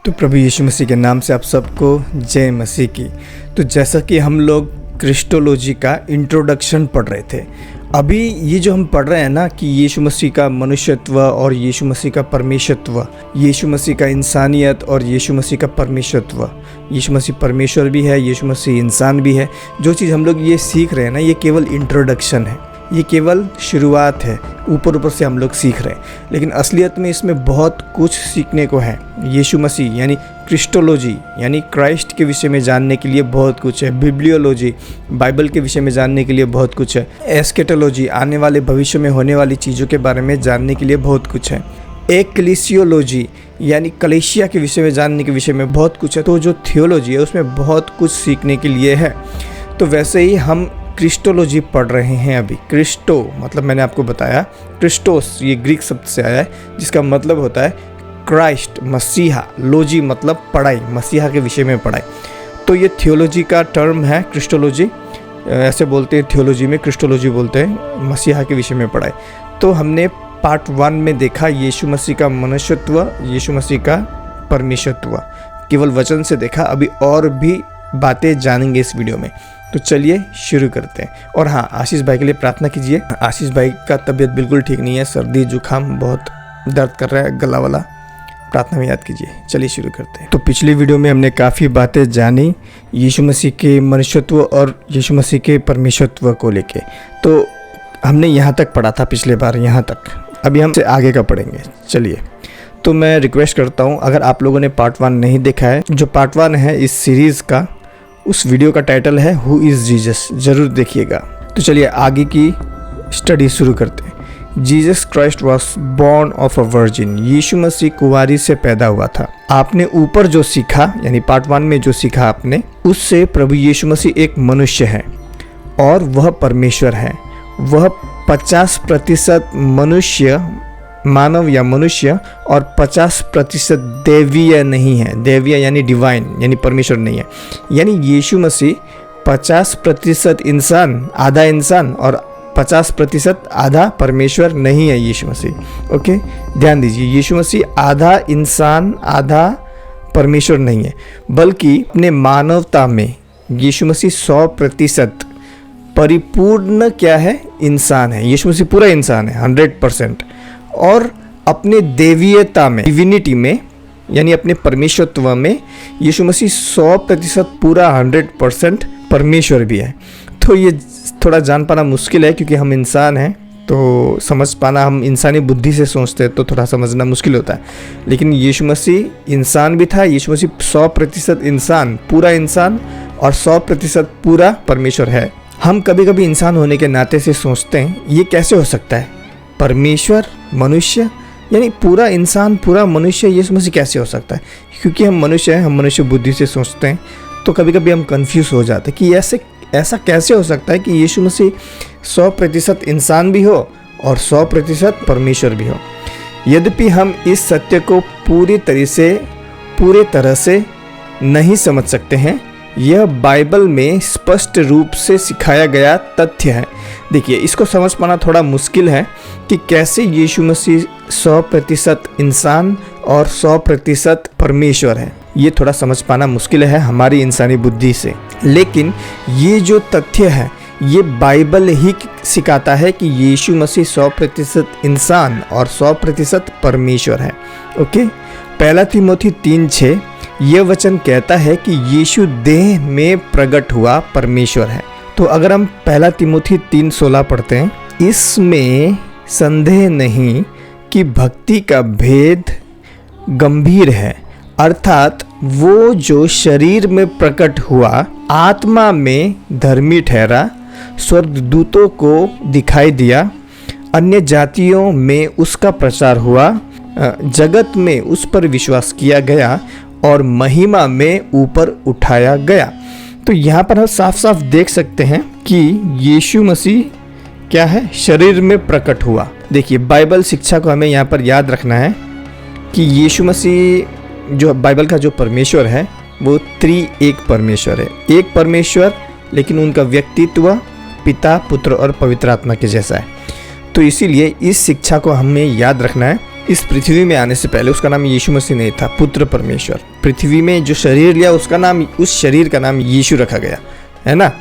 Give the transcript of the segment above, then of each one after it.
तो प्रभु यीशु मसीह के नाम से आप सबको जय मसीह की। तो जैसा कि हम लोग क्रिस्टोलॉजी का इंट्रोडक्शन पढ़ रहे थे, अभी ये जो हम पढ़ रहे हैं ना कि यीशु मसीह का मनुष्यत्व और यीशु मसीह का परमेश्वरत्व, यीशु मसीह का इंसानियत और यीशु मसीह का परमेश्वरत्व, यीशु मसीह परमेश्वर भी है, यीशु मसीह इंसान भी है। जो चीज़ हम लोग ये सीख रहे हैं ना, ये केवल इंट्रोडक्शन है, ये केवल शुरुआत है, ऊपर ऊपर से हम लोग सीख रहे हैं। लेकिन असलियत में इसमें बहुत कुछ सीखने को है। यीशु मसीह यानी क्रिस्टोलॉजी यानी क्राइस्ट के विषय में जानने के लिए बहुत कुछ है। बिब्लियोलॉजी बाइबल के विषय में जानने के लिए बहुत कुछ है। एस्केटोलॉजी आने वाले भविष्य में होने वाली चीज़ों के बारे में जानने के लिए बहुत कुछ है। एक्लेसियोलॉजी यानी कलीसिया के विषय में जानने के विषय में बहुत कुछ है। तो जो थियोलॉजी है उसमें बहुत कुछ सीखने के लिए है। तो वैसे ही हम क्रिस्टोलॉजी पढ़ रहे हैं अभी। क्रिस्टो मतलब मैंने आपको बताया, क्रिस्टोस ये ग्रीक शब्द से आया है जिसका मतलब होता है क्राइस्ट, मसीहा। लॉजी मतलब पढ़ाई, मसीहा के विषय में पढ़ाई। तो ये थियोलॉजी का टर्म है क्रिस्टोलॉजी, ऐसे बोलते हैं थियोलॉजी में, क्रिस्टोलॉजी बोलते हैं मसीहा के विषय में पढ़ाई। तो हमने पार्ट 1 में देखा यीशु मसीह का मनुष्यत्व, यीशु मसीह का परमेश्वरत्व, केवल वचन से देखा। अभी और भी बातें जानेंगे इस वीडियो में। तो चलिए शुरू करते हैं। और हाँ, आशीष भाई के लिए प्रार्थना कीजिए। आशीष भाई का तबीयत बिल्कुल ठीक नहीं है, सर्दी जुकाम बहुत दर्द कर रहा है, गला वाला। प्रार्थना में याद कीजिए। चलिए शुरू करते हैं। तो पिछली वीडियो में हमने काफ़ी बातें जानी यीशु मसीह के मनुष्यत्व और यीशु मसीह के परमेश्वरत्व को लेके। तो हमने यहाँ तक पढ़ा था पिछले बार, यहाँ तक। अभी हम आगे का पढ़ेंगे। चलिए, तो मैं रिक्वेस्ट करता हूँ, अगर आप लोगों ने पार्ट 1 नहीं देखा है, जो पार्ट 1 है इस सीरीज़ का, उस वीडियो का टाइटल है हु इज़ जीसस, ज़रूर देखिएगा। तो चलिए आगे की स्टडी शुरू करते हैं। Jesus Christ was born of a virgin. यीशु मसीह कुंवारी से पैदा हुआ था। आपने ऊपर जो सीखा, यानी पार्ट 1 में जो सीखा आपने, उससे प्रभु यीशु मसीह एक मनुष्य है और वह परमेश्वर है। वह 50% मनुष्य, मानव या मनुष्य, और 50% दैवीय नहीं है। दैवीय यानी डिवाइन, यानी परमेश्वर नहीं है। यानी यीशु मसीह 50% इंसान, आधा इंसान, और 50% आधा परमेश्वर नहीं है यीशु मसीह। ओके, ध्यान दीजिए, यीशु मसीह आधा इंसान आधा परमेश्वर नहीं है, बल्कि अपने मानवता में यीशु मसीह 100% परिपूर्ण क्या है, इंसान है। यीशु मसीह पूरा इंसान है 100%। और अपने देवीयता में, डिविनिटी में, यानी अपने परमेश्वरत्व में यीशु मसीह 100% पूरा 100% परमेश्वर भी है। तो ये थोड़ा जान पाना मुश्किल है क्योंकि हम इंसान हैं, तो समझ पाना, हम इंसानी बुद्धि से सोचते हैं तो थोड़ा समझना मुश्किल होता है। लेकिन यीशु मसीह इंसान भी था। यीशु मसीह 100% इंसान, पूरा इंसान, और 100% पूरा परमेश्वर है। हम कभी कभी इंसान होने के नाते से सोचते हैं ये कैसे हो सकता है, परमेश्वर मनुष्य, यानी पूरा इंसान पूरा मनुष्य यीशु मसीह कैसे हो सकता है। क्योंकि हम मनुष्य हैं, हम मनुष्य बुद्धि से सोचते हैं, तो कभी कभी हम कंफ्यूज हो जाते हैं कि ऐसा कैसे हो सकता है कि यीशु मसीह 100% इंसान भी हो और 100% परमेश्वर भी हो। यद्यपि हम इस सत्य को पूरी तरह से नहीं समझ सकते हैं, यह बाइबल में स्पष्ट रूप से सिखाया गया तथ्य है। देखिए, इसको समझ पाना थोड़ा मुश्किल है कि कैसे यीशु मसीह 100% इंसान और 100% परमेश्वर है। ये थोड़ा समझ पाना मुश्किल है हमारी इंसानी बुद्धि से। लेकिन ये जो तथ्य है, ये बाइबल ही सिखाता है कि यीशु मसीह 100% इंसान और 100% परमेश्वर है। ओके, 1 तीमुथी 3:6 यह वचन कहता है कि यीशु देह में प्रकट हुआ परमेश्वर है। तो अगर हम 1 तीमुथी 3:16 पढ़ते हैं, इसमें संदेह नहीं कि भक्ति का भेद गंभीर है, अर्थात वो जो शरीर में प्रकट हुआ, आत्मा में धर्मी ठहरा, स्वर्गदूतों को दिखाई दिया, अन्य जातियों में उसका प्रचार हुआ, जगत में उस पर विश्वास किया गया और महिमा में ऊपर उठाया गया। तो यहाँ पर हम साफ साफ देख सकते हैं कि यीशु मसीह क्या है, शरीर में प्रकट हुआ। देखिए, बाइबल शिक्षा को हमें यहाँ पर याद रखना है कि यीशु मसीह जो बाइबल का जो परमेश्वर है वो एक परमेश्वर है। एक परमेश्वर, लेकिन उनका व्यक्तित्व पिता, पुत्र और पवित्र आत्मा के जैसा है। तो इसीलिए इस शिक्षा को हमें याद रखना है इस पृथ्वी में आने से पहले उसका नाम यीशु मसीह नहीं था, पुत्र परमेश्वर। पृथ्वी में जो शरीर लिया उसका नाम, उस शरीर का नाम यीशु रखा गया, है ना।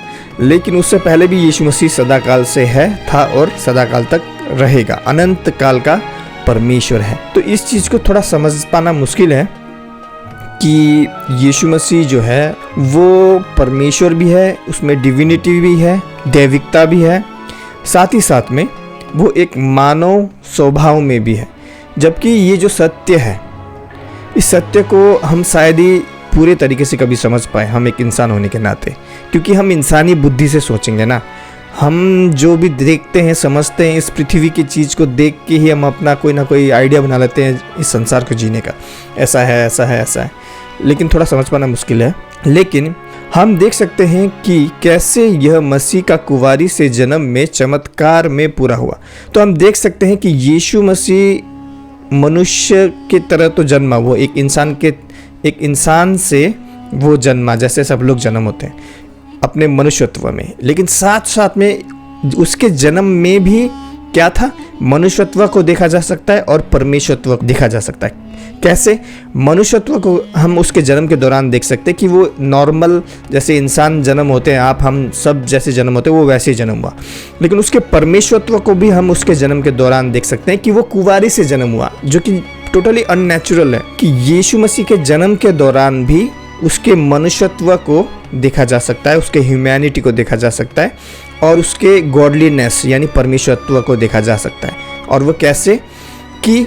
लेकिन उससे पहले भी यीशु मसीह सदाकाल से है, था और सदाकाल तक रहेगा, अनंत काल का परमेश्वर है। तो इस चीज़ को थोड़ा समझ पाना मुश्किल है कि यीशु मसीह जो है वो परमेश्वर भी है, उसमें डिविनिटी भी है, दैविकता भी है, साथ ही साथ में वो एक मानव स्वभाव में भी है। जबकि ये जो सत्य है, इस सत्य को हम शायद ही पूरे तरीके से कभी समझ पाए, हम एक इंसान होने के नाते, क्योंकि हम इंसानी बुद्धि से सोचेंगे ना। हम जो भी देखते हैं, समझते हैं, इस पृथ्वी की चीज़ को देख के ही हम अपना कोई ना कोई आइडिया बना लेते हैं इस संसार को जीने का, ऐसा है, ऐसा है, ऐसा है। लेकिन थोड़ा समझ पाना मुश्किल है। लेकिन हम देख सकते हैं कि कैसे यह मसीह का कुंवारी से जन्म में चमत्कार में पूरा हुआ। तो हम देख सकते हैं कि यीशु मसीह मनुष्य की तरह तो जन्मा, वो एक इंसान से वो जन्मा, जैसे सब लोग जन्म होते हैं अपने मनुष्यत्व में। लेकिन साथ साथ में उसके जन्म में भी क्या था, मनुष्यत्व को देखा जा सकता है और परमेश्वरत्व को देखा जा सकता है। कैसे? मनुष्यत्व को हम उसके जन्म के दौरान देख सकते हैं कि वो नॉर्मल जैसे इंसान जन्म होते हैं, आप हम सब जैसे जन्म होते हैं, वो वैसे ही जन्म हुआ। लेकिन उसके परमेश्वरत्व को भी हम उसके जन्म के दौरान देख सकते हैं कि वो कुंवारी से जन्म हुआ, जो कि टोटली अननेचुरल है। कि यीशु मसीह के जन्म के दौरान भी उसके मनुष्यत्व को देखा जा सकता है, उसके ह्यूमैनिटी को देखा जा सकता है और उसके गॉडलीनेस यानी परमेश्वरत्व को देखा जा सकता है। और वो कैसे? कि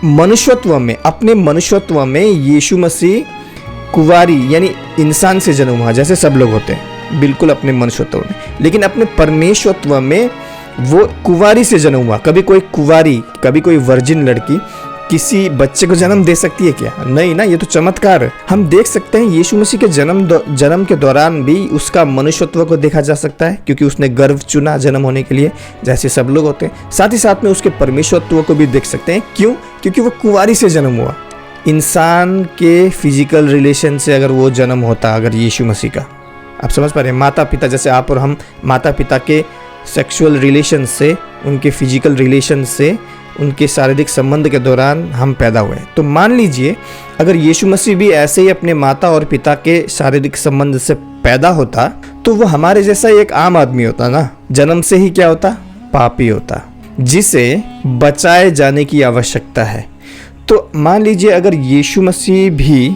मनुष्यत्व में, अपने मनुष्यत्व में यीशु मसीह कुंवारी यानी इंसान से जन्म हुआ, जैसे सब लोग होते हैं, बिल्कुल अपने मनुष्यत्व में। लेकिन अपने परमेश्वरत्व में वो कुंवारी से जन्म हुआ। कभी कोई कुंवारी, कभी कोई वर्जिन लड़की किसी बच्चे को जन्म दे सकती है क्या? नहीं ना, ये तो चमत्कार है। हम देख सकते हैं यीशु मसीह के जन्म के दौरान भी उसका मनुष्यत्व को देखा जा सकता है, क्योंकि उसने गर्भ चुना जन्म होने के लिए, जैसे सब लोग होते हैं। साथ ही साथ में उसके परमेश्वरत्व को भी देख सकते हैं। क्यों? क्योंकि वो कुंवारी से जन्म हुआ। इंसान के फिजिकल रिलेशन से अगर वो जन्म होता, अगर यीशु मसीह का, आप समझ पा रहे हैं, माता पिता जैसे आप और हम माता पिता के सेक्सुअल रिलेशन से, उनके फिजिकल रिलेशन से, उनके शारीरिक संबंध के दौरान हम पैदा हुए। तो मान लीजिए अगर यीशु मसीह भी ऐसे ही अपने माता और पिता के शारीरिक संबंध से पैदा होता, तो वो हमारे जैसा एक आम आदमी होता ना। जन्म से ही क्या होता? पापी होता, जिसे बचाए जाने की आवश्यकता है। तो मान लीजिए अगर यीशु मसीह भी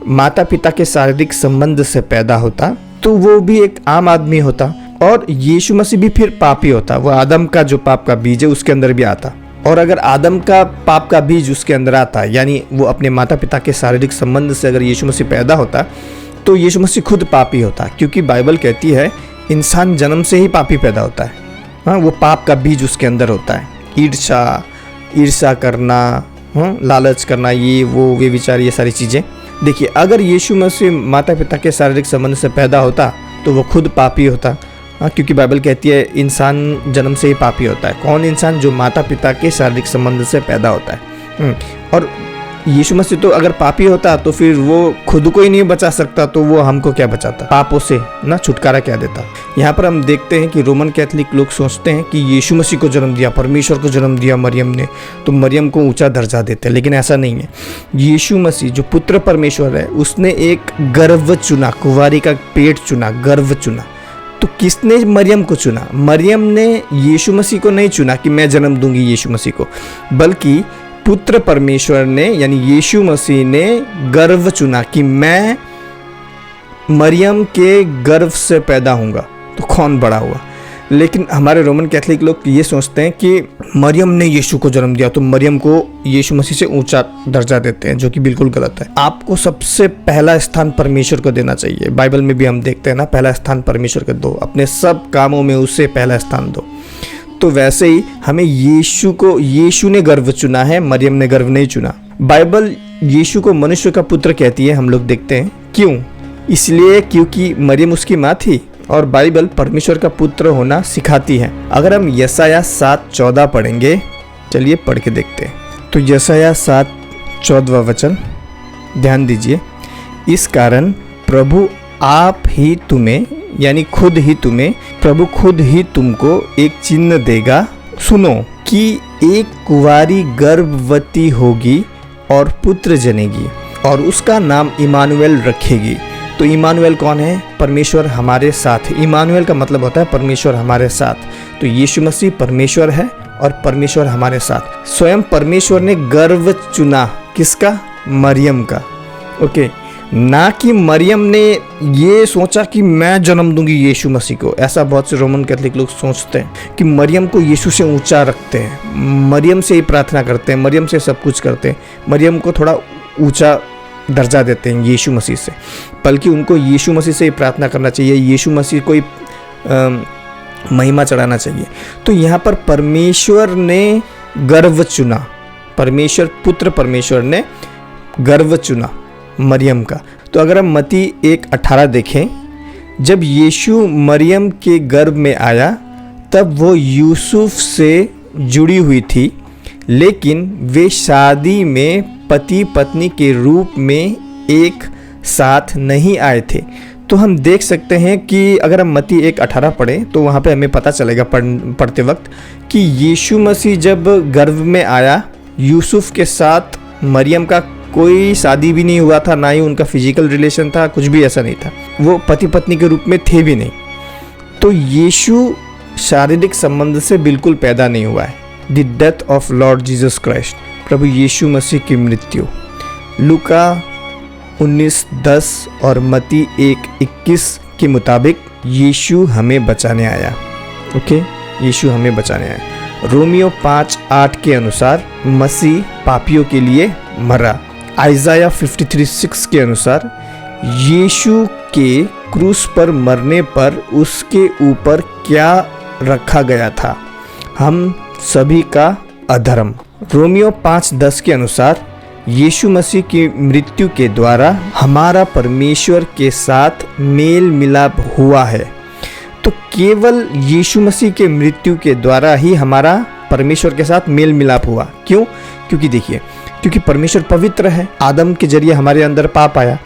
माता पिता के शारीरिक संबंध से पैदा होता, तो वो भी एक आम आदमी होता और यीशु मसीह भी फिर पापी होता। वो आदम का जो पाप का बीज है उसके अंदर भी आता। और अगर आदम का पाप का बीज उसके अंदर आता, यानी वो अपने माता पिता के शारीरिक संबंध से अगर यीशु मसीह पैदा होता, तो यीशु मसीह खुद पापी होता। क्योंकि बाइबल कहती है इंसान जन्म से ही पापी पैदा होता है। हाँ, वो पाप का बीज उसके अंदर होता है। ईर्ष्या करना, लालच करना, ये वो वे विचार, ये सारी चीज़ें। देखिए अगर यीशु मसीह माता पिता के शारीरिक संबंध से पैदा होता तो वो खुद पापी होता। हाँ, क्योंकि बाइबल कहती है इंसान जन्म से ही पापी होता है। कौन इंसान? जो माता पिता के शारीरिक संबंध से पैदा होता है। और यीशु मसीह तो अगर पापी होता तो फिर वो खुद को ही नहीं बचा सकता, तो वो हमको क्या बचाता? पापों से ना छुटकारा क्या देता? यहाँ पर हम देखते हैं कि रोमन कैथोलिक लोग सोचते हैं कि यीशु मसीह को जन्म दिया, परमेश्वर को जन्म दिया मरियम ने, तो मरियम को ऊंचा दर्जा देते हैं। लेकिन ऐसा नहीं है। यीशु मसीह जो पुत्र परमेश्वर है, उसने एक गर्भ चुना, कुंवारी का पेट चुना, गर्भ चुना। तो किसने मरियम को चुना? मरियम ने यीशु मसीह को नहीं चुना कि मैं जन्म दूंगी यीशु मसीह को, बल्कि पुत्र परमेश्वर ने यानी यीशु मसीह ने गर्भ चुना कि मैं मरियम के गर्भ से पैदा होऊंगा। तो कौन बड़ा हुआ? लेकिन हमारे रोमन कैथोलिक लोग ये सोचते हैं कि मरियम ने यीशु को जन्म दिया, तो मरियम को यीशु मसीह से ऊंचा दर्जा देते हैं, जो कि बिल्कुल गलत है। आपको सबसे पहला स्थान परमेश्वर को देना चाहिए। बाइबल में भी हम देखते हैं ना, पहला स्थान परमेश्वर को दो, अपने सब कामों में उससे पहला स्थान दो। तो वैसे ही हमें यीशु ने गर्भ चुना है, मरियम ने गर्भ नहीं चुना। बाइबल यीशु को मनुष्य का पुत्र कहती है, हम लोग देखते हैं। क्यों? इसलिए क्योंकि मरियम उसकी माँ थी और बाइबल परमेश्वर का पुत्र होना सिखाती है। अगर हम यशाया 7:14 पढ़ेंगे, चलिए पढ़ के देखते हैं। तो यशाया 7:14 वचन ध्यान दीजिए। इस कारण प्रभु आप ही तुम्हें, यानी खुद ही तुम्हें, प्रभु खुद ही तुमको एक चिन्ह देगा। सुनो कि एक कुंवारी गर्भवती होगी और पुत्र जनेगी और उसका नाम इमानुएल रखेगी। तो इमानुएल कौन है? परमेश्वर हमारे साथ। इमानुएल का मतलब होता है परमेश्वर हमारे साथ। तो यीशु मसीह परमेश्वर है और परमेश्वर हमारे साथ। स्वयं परमेश्वर ने गर्भ चुना, किसका? मरियम का। ओके, ना कि मरियम ने ये सोचा कि मैं जन्म दूंगी यीशु मसीह को। ऐसा बहुत से रोमन कैथोलिक लोग सोचते हैं कि मरियम को यीशु से ऊंचा रखते हैं, मरियम से ही प्रार्थना करते हैं, मरियम से सब कुछ करते हैं, मरियम को थोड़ा ऊंचा दर्जा देते हैं यीशु मसीह से। बल्कि उनको यीशु मसीह से ही प्रार्थना करना चाहिए, यीशु मसीह को ही महिमा चढ़ाना चाहिए। तो यहाँ पर परमेश्वर ने गर्भ चुना, परमेश्वर पुत्र परमेश्वर ने गर्भ चुना मरियम का। तो अगर हम मत्ती 1:18 देखें, जब यीशु मरियम के गर्भ में आया तब वो यूसुफ से जुड़ी हुई थी, लेकिन वे शादी में पति पत्नी के रूप में एक साथ नहीं आए थे। तो हम देख सकते हैं कि अगर हम मत्ती 1:18 पढ़ें तो वहाँ पे हमें पता चलेगा पढ़ते वक्त कि यीशु मसीह जब गर्भ में आया, यूसुफ के साथ मरियम का कोई शादी भी नहीं हुआ था, ना ही उनका फिजिकल रिलेशन था, कुछ भी ऐसा नहीं था, वो पति पत्नी के रूप में थे भी नहीं। तो यीशु शारीरिक संबंध से बिल्कुल पैदा नहीं हुआ है। The death of Lord Jesus Christ, प्रभु यीशु मसीह की मृत्यु, लूका 19:10 और मत्ती 1:21 के मुताबिक यीशु हमें बचाने आया। ओके, यीशु हमें बचाने आया। रोमियो 5:8 के अनुसार मसीह पापियों के लिए मरा। आइज़ाया 53:6 के अनुसार यीशु के क्रूस पर मरने पर उसके ऊपर क्या रखा गया था? हम सभी का अधर्म। रोमियो 5:10 के अनुसार यीशु मसीह की मृत्यु के द्वारा हमारा परमेश्वर के साथ मेल मिलाप हुआ है। तो केवल यीशु मसीह के मृत्यु के द्वारा ही हमारा परमेश्वर के साथ मेल मिलाप हुआ। क्यों? क्योंकि देखिए, क्योंकि परमेश्वर पवित्र है। आदम के जरिए हमारे अंदर पाप आया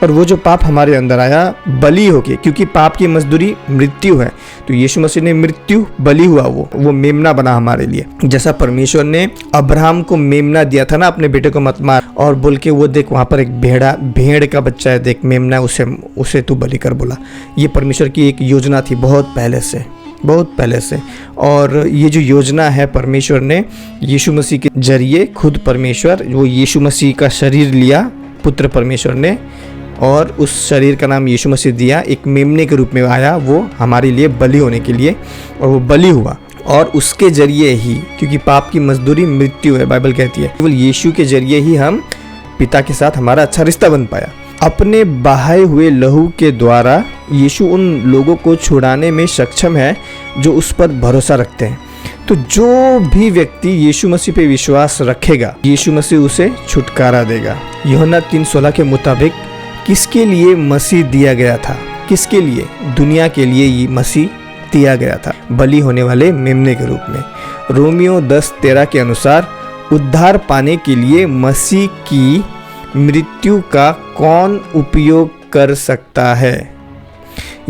और वो जो पाप हमारे अंदर आया बलि होके, क्योंकि पाप की मजदूरी मृत्यु है, तो यीशु मसीह ने मृत्यु बलि हुआ, वो मेमना बना हमारे लिए। जैसा परमेश्वर ने अब्राहम को मेमना दिया था ना, अपने बेटे को मत मार, और बोल के वो देख वहाँ पर एक भेड़ का बच्चा है, देख मेमना, उसे तू बलि कर बोला। ये परमेश्वर की एक योजना थी बहुत पहले से। और ये जो योजना है परमेश्वर ने यीशु मसीह के जरिए, खुद परमेश्वर वो यीशु मसीह का शरीर लिया पुत्र परमेश्वर ने, और उस शरीर का नाम यीशु मसीह दिया, एक मेमने के रूप में आया वो हमारे लिए बलि होने के लिए, और वो बलि हुआ। और उसके जरिए ही, क्योंकि पाप की मजदूरी मृत्यु है, बाइबल कहती है, केवल यीशु के जरिए ही हम पिता के साथ हमारा अच्छा रिश्ता बन पाया। अपने बहाए हुए लहू के द्वारा यीशु उन लोगों को छुड़ाने में सक्षम है जो उस पर भरोसा रखते हैं। तो जो भी व्यक्ति यीशु मसीह पे विश्वास रखेगा, यीशु मसीह उसे छुटकारा देगा। यूहन्ना 3:16 के मुताबिक किसके लिए मसीह दिया गया था? किसके लिए? दुनिया के लिए ये मसीह दिया गया था, बलि होने वाले मेमने के रूप में। रोमियो 10:13 के अनुसार उद्धार पाने के लिए मसीह की मृत्यु का कौन उपयोग कर सकता है?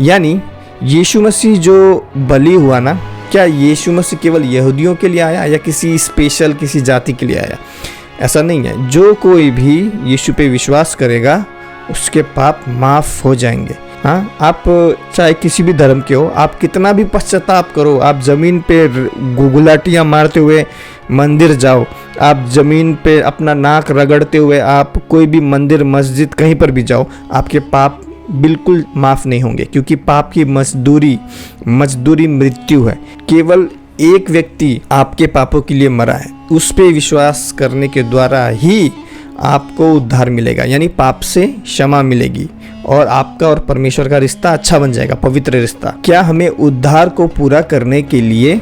यानी यीशु मसीह जो बलि हुआ ना, क्या यीशु मसीह केवल यहूदियों के लिए आया या किसी स्पेशल किसी जाति के लिए आया? ऐसा नहीं है। जो कोई भी यीशु पे विश्वास करेगा उसके पाप माफ़ हो जाएंगे। हाँ, आप चाहे किसी भी धर्म के हो, आप कितना भी पश्चाताप करो, आप ज़मीन पे गुगुलाटियाँ मारते हुए मंदिर जाओ, आप ज़मीन पे अपना नाक रगड़ते हुए आप कोई भी मंदिर मस्जिद कहीं पर भी जाओ, आपके पाप बिल्कुल माफ़ नहीं होंगे, क्योंकि पाप की मजदूरी मृत्यु है। केवल एक व्यक्ति आपके पापों के लिए मरा है, उस पे विश्वास करने के द्वारा ही आपको उद्धार मिलेगा, यानी पाप से क्षमा मिलेगी और आपका और परमेश्वर का रिश्ता अच्छा बन जाएगा, पवित्र रिश्ता। क्या हमें उद्धार को पूरा करने के लिए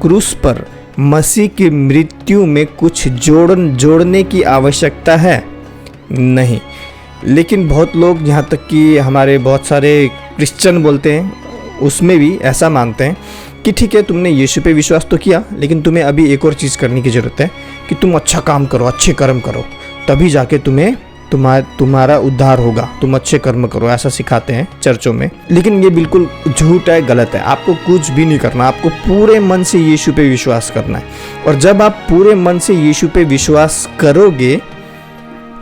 क्रूस पर मसीह की मृत्यु में कुछ जोड़ने की आवश्यकता है? नहीं। लेकिन बहुत लोग, यहाँ तक कि हमारे बहुत सारे क्रिश्चियन बोलते हैं, उसमें भी ऐसा मानते हैं कि ठीक है, तुमने यीशु पे विश्वास तो किया, लेकिन तुम्हें अभी एक और चीज़ करने की ज़रूरत है कि तुम अच्छा काम करो, अच्छे कर्म करो, तभी जाके तुम्हें तुम्हारा उद्धार होगा, तुम अच्छे कर्म करो, ऐसा सिखाते हैं चर्चों में। लेकिन ये बिल्कुल झूठ है, गलत है। आपको कुछ भी नहीं करना, आपको पूरे मन से यीशु पे विश्वास करना है। और जब आप पूरे मन से यीशु पे विश्वास करोगे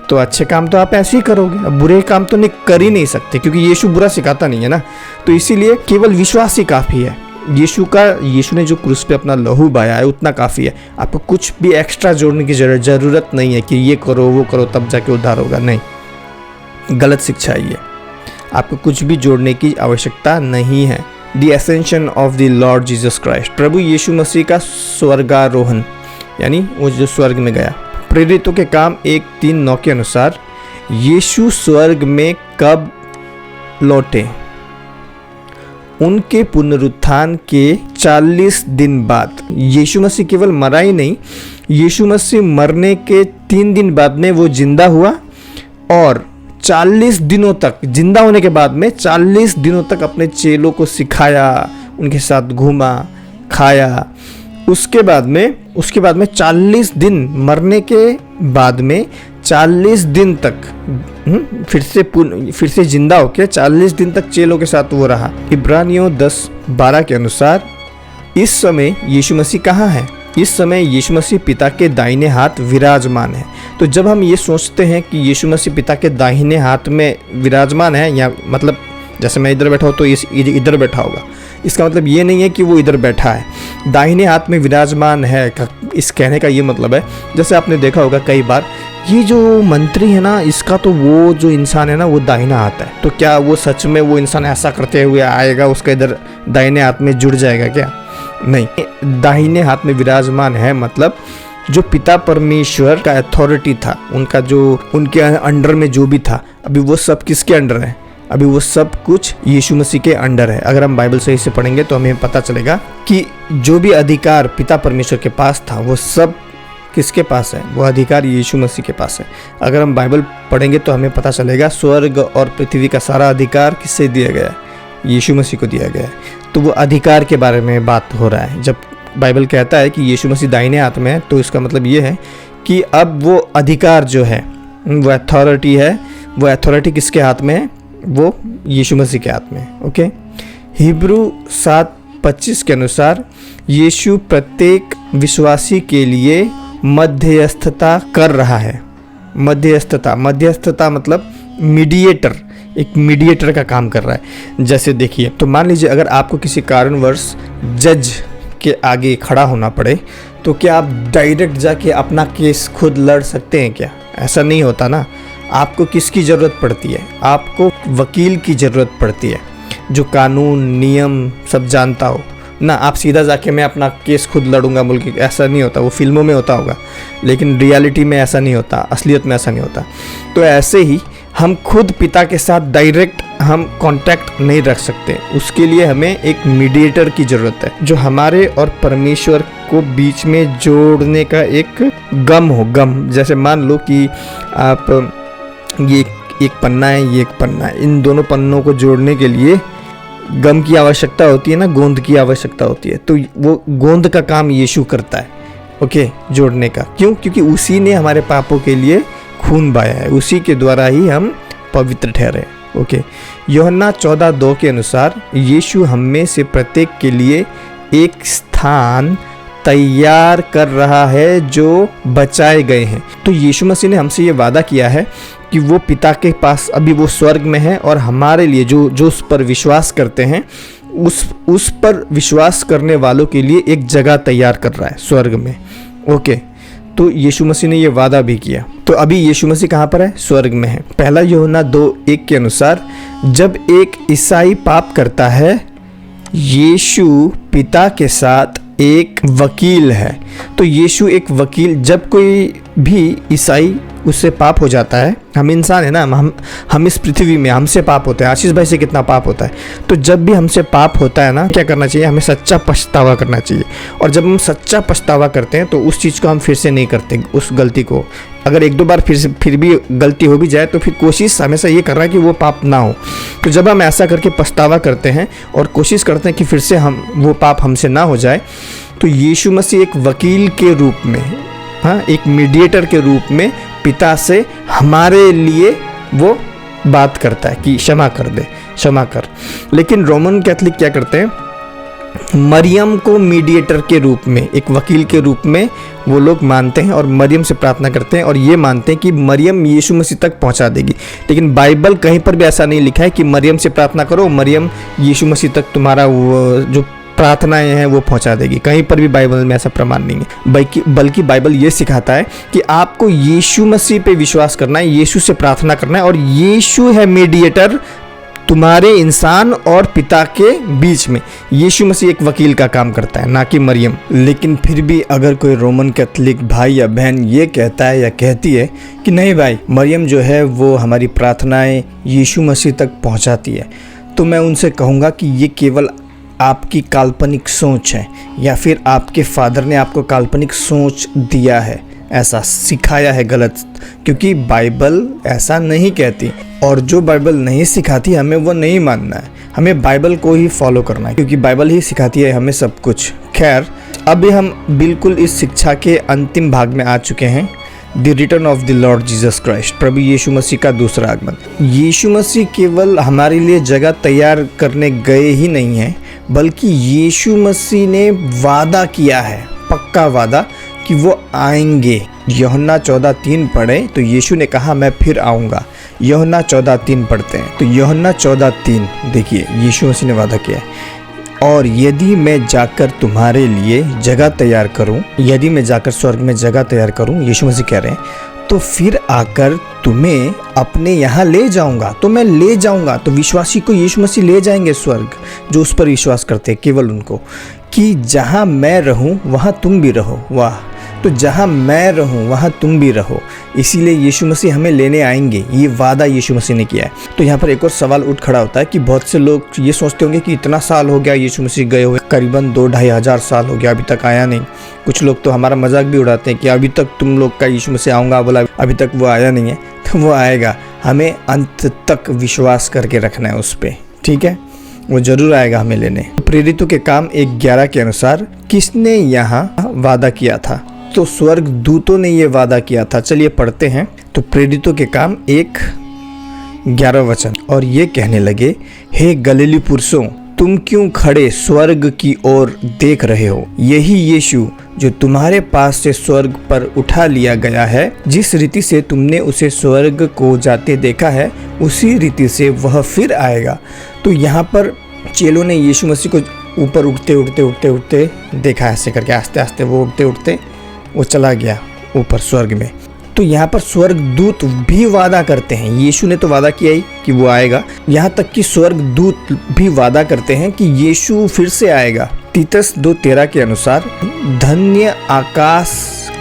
तो अच्छे काम तो आप ऐसे ही करोगे, अब बुरे काम तो कर ही नहीं सकते, क्योंकि यीशु बुरा सिखाता नहीं है ना। तो इसीलिए केवल विश्वास ही काफ़ी है। यीशु ने जो क्रूस पे अपना लहू बहाया है उतना काफ़ी है। आपको कुछ भी एक्स्ट्रा जोड़ने की ज़रूरत नहीं है कि ये करो वो करो तब जाके उद्धार होगा, नहीं, गलत शिक्षा है ये। आपको कुछ भी जोड़ने की आवश्यकता नहीं है। The ascension of the Lord Jesus Christ, प्रभु यीशु मसीह का स्वर्गारोहण, यानी वो जो स्वर्ग में गया। प्रेरितों के काम 1:3-9 के अनुसार यीशु स्वर्ग में कब लौटे? उनके पुनरुत्थान के 40 दिन बाद। यीशु मसीह केवल मरा ही नहीं, यीशु मसीह मरने के 3 दिन बाद में वो जिंदा हुआ और 40 दिनों तक, जिंदा होने के बाद में 40 दिनों तक अपने चेलों को सिखाया, उनके साथ घूमा, खाया। उसके बाद में 40 दिन, मरने के बाद में 40 दिन तक फिर से जिंदा होकर 40 दिन तक चेलों के साथ वो रहा। इब्रानियों 10:12 के अनुसार इस समय यीशु मसीह कहाँ है? इस समय यीशु मसीह पिता के दाहिने हाथ विराजमान है। तो जब हम ये सोचते हैं कि यीशु मसीह पिता के दाहिने हाथ में विराजमान है, या मतलब जैसे मैं इधर बैठा हूँ तो इधर बैठा होगा, इसका मतलब ये नहीं है कि वो इधर बैठा है। दाहिने हाथ में विराजमान है, इस कहने का ये मतलब है, जैसे आपने देखा होगा कई बार, ये जो मंत्री है ना, इसका तो वो जो इंसान है ना वो दाहिना हाथ है। तो क्या वो सच में वो इंसान ऐसा करते हुए आएगा, उसका इधर दाहिने हाथ में जुड़ जाएगा क्या? नहीं, दाहिने हाथ में विराजमान है मतलब जो पिता परमेश्वर का अथॉरिटी था, उनका जो उनके अंडर में जो भी था, अभी वो सब किसके अंडर है? अभी वो सब कुछ यीशु मसीह के अंडर है। अगर हम बाइबल सही से पढ़ेंगे तो हमें पता चलेगा कि जो भी अधिकार पिता परमेश्वर के पास था वो सब किसके पास है? वो अधिकार यीशु मसीह के पास है। अगर हम बाइबल पढ़ेंगे तो हमें पता चलेगा स्वर्ग और पृथ्वी का सारा अधिकार किससे दिया गया है? यीशु मसीह को दिया गया है। तो वो अधिकार के बारे में बात हो रहा है। जब बाइबल कहता है कि यीशु मसीह दाहिने हाथ में है तो इसका मतलब ये है कि अब वो अधिकार जो है, वो अथॉरिटी है, वो अथॉरिटी किसके हाथ में है? वो यीशु मसीह के हाथ में है। ओके, हिब्रू 7:25 के अनुसार यीशु प्रत्येक विश्वासी के लिए मध्यस्थता कर रहा है। मध्यस्थता मतलब मीडिएटर, एक मीडिएटर का काम कर रहा है। जैसे देखिए, तो मान लीजिए अगर आपको किसी कारणवश जज के आगे खड़ा होना पड़े तो क्या आप डायरेक्ट जाके अपना केस खुद लड़ सकते हैं क्या? ऐसा नहीं होता ना। आपको किसकी ज़रूरत पड़ती है? आपको वकील की ज़रूरत पड़ती है जो कानून नियम सब जानता हो ना। आप सीधा जाके मैं अपना केस खुद लड़ूंगा बोल के, ऐसा नहीं होता। वो फिल्मों में होता होगा, लेकिन रियलिटी में ऐसा नहीं होता, असलियत में ऐसा नहीं होता। तो ऐसे ही हम खुद पिता के साथ डायरेक्ट हम कांटेक्ट नहीं रख सकते। उसके लिए हमें एक मीडिएटर की ज़रूरत है जो हमारे और परमेश्वर को बीच में जोड़ने का एक गम। जैसे मान लो कि आप ये एक पन्ना है, ये एक पन्ना है, इन दोनों पन्नों को जोड़ने के लिए गम की आवश्यकता होती है ना, गोंद की आवश्यकता होती है। तो वो गोंद का काम यीशु करता है, ओके, जोड़ने का। क्यों? क्योंकि उसी ने हमारे पापों के लिए खून बहाया है, उसी के द्वारा ही हम पवित्र ठहरे। ओके, यूहन्ना 14:2 के अनुसार यीशु हम में से प्रत्येक के लिए एक स्थान तैयार कर रहा है जो बचाए गए हैं। तो यीशु मसीह ने हमसे ये वादा किया है कि वो पिता के पास अभी वो स्वर्ग में है और हमारे लिए जो उस पर विश्वास करते हैं उस पर विश्वास करने वालों के लिए एक जगह तैयार कर रहा है स्वर्ग में। ओके, तो यीशु मसीह ने ये वादा भी किया। तो अभी यीशु मसीह कहाँ पर है? स्वर्ग में है। पहला यूहन्ना 2:1 के अनुसार जब एक ईसाई पाप करता है, यीशु पिता के साथ एक वकील है। तो यीशु एक वकील, जब कोई भी ईसाई उससे पाप हो जाता है, हम इंसान है ना, हम इस पृथ्वी में हमसे पाप होता है। आशीष भाई से कितना पाप होता है। तो जब भी हमसे पाप होता है ना, क्या करना चाहिए? हमें सच्चा पछतावा करना चाहिए। और जब हम सच्चा पछतावा करते हैं तो उस चीज़ को हम फिर से नहीं करते, उस गलती को। अगर 1-2 बार फिर भी गलती हो भी जाए तो फिर कोशिश हमेशा ये कर रहा है कि वो पाप ना हो। तो जब हम ऐसा करके पछतावा करते हैं और कोशिश करते हैं कि फिर से वो पाप हमसे ना हो जाए, तो यीशु मसीह एक वकील के रूप में हाँ, एक मीडिएटर के रूप में पिता से हमारे लिए वो बात करता है कि क्षमा कर दे, क्षमा कर। लेकिन रोमन कैथोलिक क्या करते हैं, मरियम को मीडिएटर के रूप में, एक वकील के रूप में वो लोग मानते हैं और मरियम से प्रार्थना करते हैं और ये मानते हैं कि मरियम यीशु मसीह तक पहुंचा देगी। लेकिन बाइबल कहीं पर भी ऐसा नहीं लिखा है कि मरियम से प्रार्थना करो, मरियम यीशु मसीह तक तुम्हारा वो जो प्रार्थनाएं हैं वो पहुंचा देगी। कहीं पर भी बाइबल में ऐसा प्रमाण नहीं है, बल्कि बाइबल ये सिखाता है कि आपको यीशु मसीह पे विश्वास करना है, यीशु से प्रार्थना करना है और यीशु है मीडिएटर तुम्हारे इंसान और पिता के बीच में। यीशु मसीह एक वकील का काम करता है, ना कि मरियम। लेकिन फिर भी अगर कोई रोमन कैथोलिक भाई या बहन ये कहता है या कहती है कि नहीं भाई, मरियम जो है वो हमारी प्रार्थनाएं यीशु मसीह तक पहुंचाती है, तो मैं उनसे कहूँगा कि ये केवल आपकी काल्पनिक सोच है या फिर आपके फादर ने आपको काल्पनिक सोच दिया है, ऐसा सिखाया है गलत, क्योंकि बाइबल ऐसा नहीं कहती। और जो बाइबल नहीं सिखाती हमें वो नहीं मानना है, हमें बाइबल को ही फॉलो करना है, क्योंकि बाइबल ही सिखाती है हमें सब कुछ। खैर, अभी हम बिल्कुल इस शिक्षा के अंतिम भाग में आ चुके हैं, the return of the Lord Jesus Christ, प्रभु यीशु मसीह का दूसरा आगमन। यीशु मसीह केवल हमारे लिए जगह तैयार करने गए ही नहीं हैं, बल्कि यीशु मसीह ने वादा किया है, पक्का वादा, कि वो आएंगे। यूहन्ना 14:3 पढ़े तो यीशु ने कहा मैं फिर आऊँगा। यूहन्ना 14:3 पढ़ते हैं तो यूहन्ना 14:3 देखिए, यीशु मसीह ने वादा किया है, और यदि मैं जाकर तुम्हारे लिए जगह तैयार करूं, यदि मैं जाकर स्वर्ग में जगह तैयार करूं, यीशु मसीह कह रहे हैं, तो फिर आकर तुम्हें अपने यहाँ ले जाऊंगा। तो मैं ले जाऊंगा, तो विश्वासी को यीशु मसीह ले जाएंगे स्वर्ग, जो उस पर विश्वास करते हैं, केवल उनको, कि जहाँ मैं रहूं वहाँ तुम भी रहो। वाह, तो जहाँ मैं रहूँ वहाँ तुम भी रहो, इसीलिए यीशु मसीह हमें लेने आएंगे, ये वादा यीशु मसीह ने किया है। तो यहाँ पर एक और सवाल उठ खड़ा होता है कि बहुत से लोग ये सोचते होंगे कि इतना साल हो गया यीशु मसीह गए हुए, करीबन 2-2.5 हज़ार साल हो गया, अभी तक आया नहीं। कुछ लोग तो हमारा मजाक भी उड़ाते हैं कि अभी तक तुम लोग का यीशु मसीह आऊँगा बोला, अभी तक वो आया नहीं है। तो वो आएगा, हमें अंत तक विश्वास करके रखना है उस पर, ठीक है, वो जरूर आएगा हमें लेने। प्रेरितों के काम 1:11 के अनुसार किसने यहाँ वादा किया था? तो स्वर्ग दूतों ने ये वादा किया था। चलिए पढ़ते हैं। तो प्रेरितों के काम 1:11 वचन, और ये कहने लगे, हे गलीली पुरुषों, तुम क्यों खड़े स्वर्ग की ओर देख रहे हो? यही यीशु जो तुम्हारे पास से स्वर्ग पर उठा लिया गया है, जिस रीति से तुमने उसे स्वर्ग को जाते देखा है, उसी रीति से वह फिर आएगा। तो यहाँ पर चेलों ने यीशु मसीह को ऊपर उठते उठते उठते उठते देखा, ऐसे करके आस्ते आस्ते वो उठते उठते वो चला गया ऊपर स्वर्ग में। तो यहाँ पर स्वर्ग दूत भी वादा करते हैं, यीशु ने तो वादा किया ही कि वो आएगा, यहाँ तक कि स्वर्ग दूत भी वादा करते हैं कि यीशु फिर से आएगा। तीतस 2:13 के अनुसार धन्य आकाश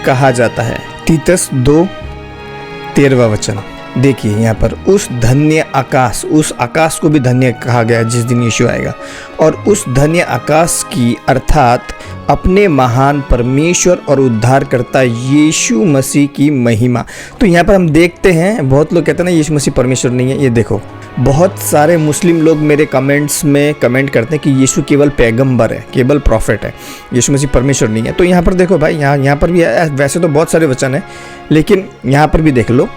कहा जाता है। तीतस 2:13 वचन देखिए, यहाँ पर उस धन्य आकाश, उस आकाश को भी धन्य कहा गया जिस दिन यीशु आएगा, और उस धन्य आकाश की अर्थात अपने महान परमेश्वर और उद्धारकर्ता यीशु मसीह की महिमा। तो यहाँ पर हम देखते हैं, बहुत लोग कहते हैं ना यीशु मसीह परमेश्वर नहीं है। ये देखो, बहुत सारे मुस्लिम लोग मेरे कमेंट्स में कमेंट करते हैं कि यीशु केवल पैगंबर है, केवल प्रॉफिट है, यीशु मसीह परमेश्वर नहीं है। तो यहाँ पर देखो भाई, यहाँ पर भी वैसे तो बहुत सारे वचन हैं, लेकिन यहाँ पर भी देख लो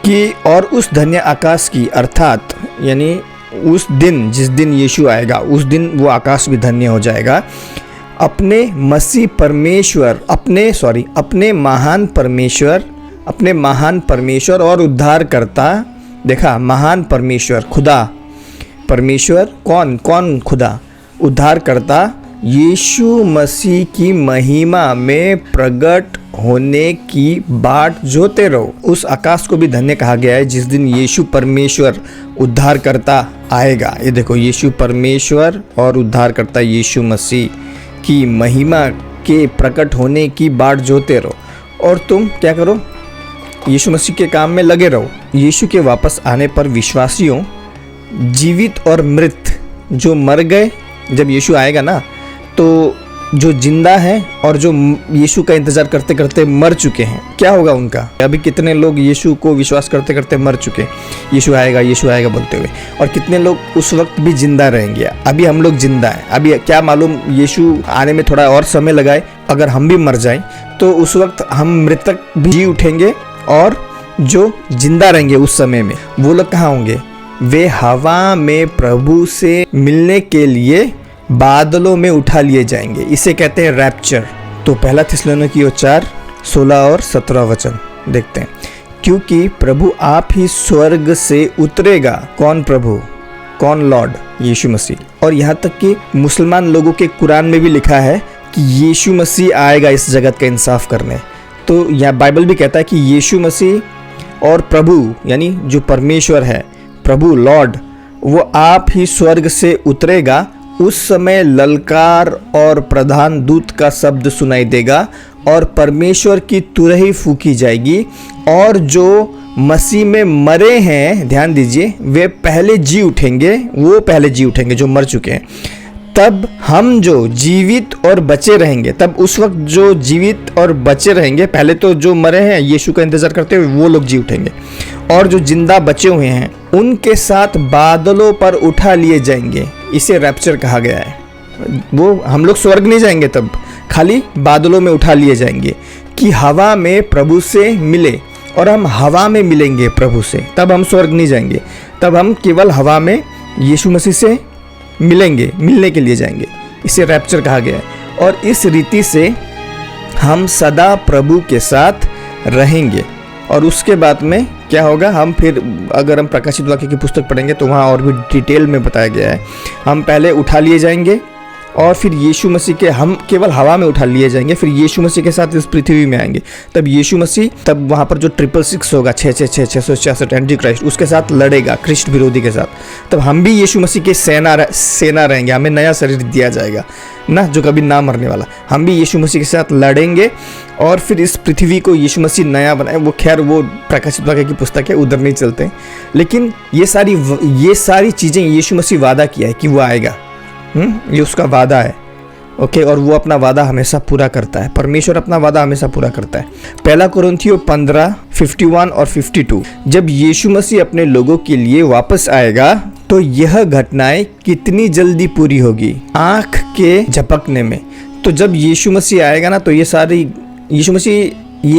कि और उस धन्य आकाश की अर्थात यानी उस दिन जिस दिन यीशु आएगा, उस दिन वो आकाश भी धन्य हो जाएगा, अपने मसीह परमेश्वर, अपने महान परमेश्वर और उद्धारकर्ता। देखा, महान परमेश्वर, खुदा, परमेश्वर कौन खुदा, उद्धारकर्ता यीशु मसीह की महिमा में प्रकट होने की बाट जोते रहो। उस आकाश को भी धन्य कहा गया है जिस दिन यीशु परमेश्वर उद्धारकर्ता आएगा। ये देखो, यीशु परमेश्वर और उद्धारकर्ता यीशु मसीह की महिमा के प्रकट होने की बाट जोते रहो, और तुम क्या करो, यीशु मसीह के काम में लगे रहो। यीशु के वापस आने पर विश्वासियों, जीवित और मृत, जो मर गए, जब यीशु आएगा ना, तो जो जिंदा है और जो यीशु का इंतजार करते करते मर चुके हैं, क्या होगा उनका? अभी कितने लोग यीशु को विश्वास करते करते मर चुके, यीशु आएगा बोलते हुए, और कितने लोग उस वक्त भी जिंदा रहेंगे। अभी हम लोग जिंदा हैं, अभी क्या मालूम यीशु आने में थोड़ा और समय लगाए, अगर हम भी मर जाएं तो उस वक्त हम मृतक भी जी उठेंगे, और जो जिंदा रहेंगे उस समय में वो लोग कहाँ होंगे? वे हवा में प्रभु से मिलने के लिए बादलों में उठा लिए जाएंगे। इसे कहते हैं रैप्चर। तो पहला थिस्सलुनीकियों 4:16 और 17 वचन देखते हैं। क्योंकि प्रभु आप ही स्वर्ग से उतरेगा। कौन प्रभु? कौन लॉर्ड? यीशु मसीह। और यहाँ तक कि मुसलमान लोगों के कुरान में भी लिखा है कि यीशु मसीह आएगा इस जगत का इंसाफ करने। तो यह बाइबल भी कहता है कि यीशु मसीह और प्रभु यानी जो परमेश्वर है, प्रभु लॉर्ड, वो आप ही स्वर्ग से उतरेगा। उस समय ललकार और प्रधान दूत का शब्द सुनाई देगा और परमेश्वर की तुरही फूकी जाएगी, और जो मसीह में मरे हैं, ध्यान दीजिए, वे पहले जी उठेंगे। वो पहले जी उठेंगे जो मर चुके हैं। तब हम जो जीवित और बचे रहेंगे, तब उस वक्त जो जीवित और बचे रहेंगे, पहले तो जो मरे हैं यीशु का इंतजार करते हुए वो लोग जी उठेंगे, और जो जिंदा बचे हुए हैं उनके साथ बादलों पर उठा लिए जाएंगे। इसे रैप्चर कहा गया है। वो हम लोग स्वर्ग नहीं जाएंगे, तब खाली बादलों में उठा लिए जाएंगे कि हवा में प्रभु से मिले, और हम हवा में मिलेंगे प्रभु से। तब हम स्वर्ग नहीं जाएंगे, तब हम केवल हवा में यीशु मसीह से मिलेंगे, मिलने के लिए जाएंगे। इसे रैप्चर कहा गया है। और इस रीति से हम सदा प्रभु के साथ रहेंगे। और उसके बाद में क्या होगा? हम फिर अगर हम प्रकाशित वाक्य की पुस्तक पढ़ेंगे तो वहाँ और भी डिटेल में बताया गया है। हम पहले उठा लिए जाएंगे, और फिर यीशु मसीह के, हम केवल हवा में उठा लिए जाएंगे, फिर यीशु मसीह के साथ इस पृथ्वी में आएंगे। तब यीशु मसीह, तब वहाँ पर जो 666 होगा, 666 एंटी क्राइस्ट, उसके साथ लड़ेगा, ख्रिस्ट विरोधी के साथ। तब हम भी यीशु मसीह के सेना रहेंगे। हमें नया शरीर दिया जाएगा ना, जो कभी ना मरने वाला। हम भी यीशु मसीह के साथ लड़ेंगे, और फिर इस पृथ्वी को यीशु मसीह नया बनाए। वो खैर वो प्रकाशित वाक्य की पुस्तक है, उधर नहीं चलते हैं। लेकिन ये सारी चीज़ें यीशु मसीह वादा किया है कि वो आएगा। ये उसका वादा है। ओके, और वो अपना वादा हमेशा पूरा करता है। परमेश्वर अपना वादा हमेशा पूरा करता है। पहला कुरिन्थियों 15:51 और 52, जब यीशु मसीह अपने लोगों के लिए वापस आएगा तो यह घटनाएं कितनी जल्दी पूरी होगी, आंख के झपकने में। तो जब यीशु मसीह आएगा ना, तो ये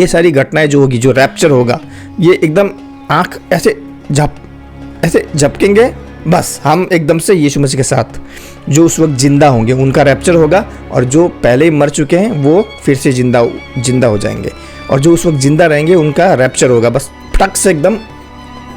सारी घटनाएं जो होगी, जो रैप्चर होगा, ये एकदम आंख ऐसे झपकेंगे, बस हम एकदम से यीशु मसीह के साथ जो उस वक्त जिंदा होंगे उनका रैप्चर होगा, और जो पहले ही मर चुके हैं वो फिर से जिंदा हो जाएंगे, और जो उस वक्त जिंदा रहेंगे उनका रैप्चर होगा, बस फटक से एकदम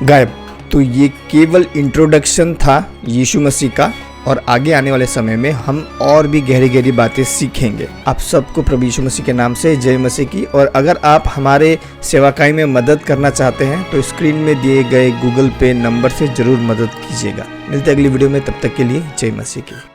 गायब। तो ये केवल इंट्रोडक्शन था यीशु मसीह का, और आगे आने वाले समय में हम और भी गहरी गहरी बातें सीखेंगे। आप सबको प्रभु यीशु मसीह के नाम से जय मसीह की। और अगर आप हमारे सेवाकाई में मदद करना चाहते हैं तो स्क्रीन में दिए गए गूगल पे नंबर से ज़रूर मदद कीजिएगा। मिलते हैं अगली वीडियो में, तब तक के लिए जय मसीह की।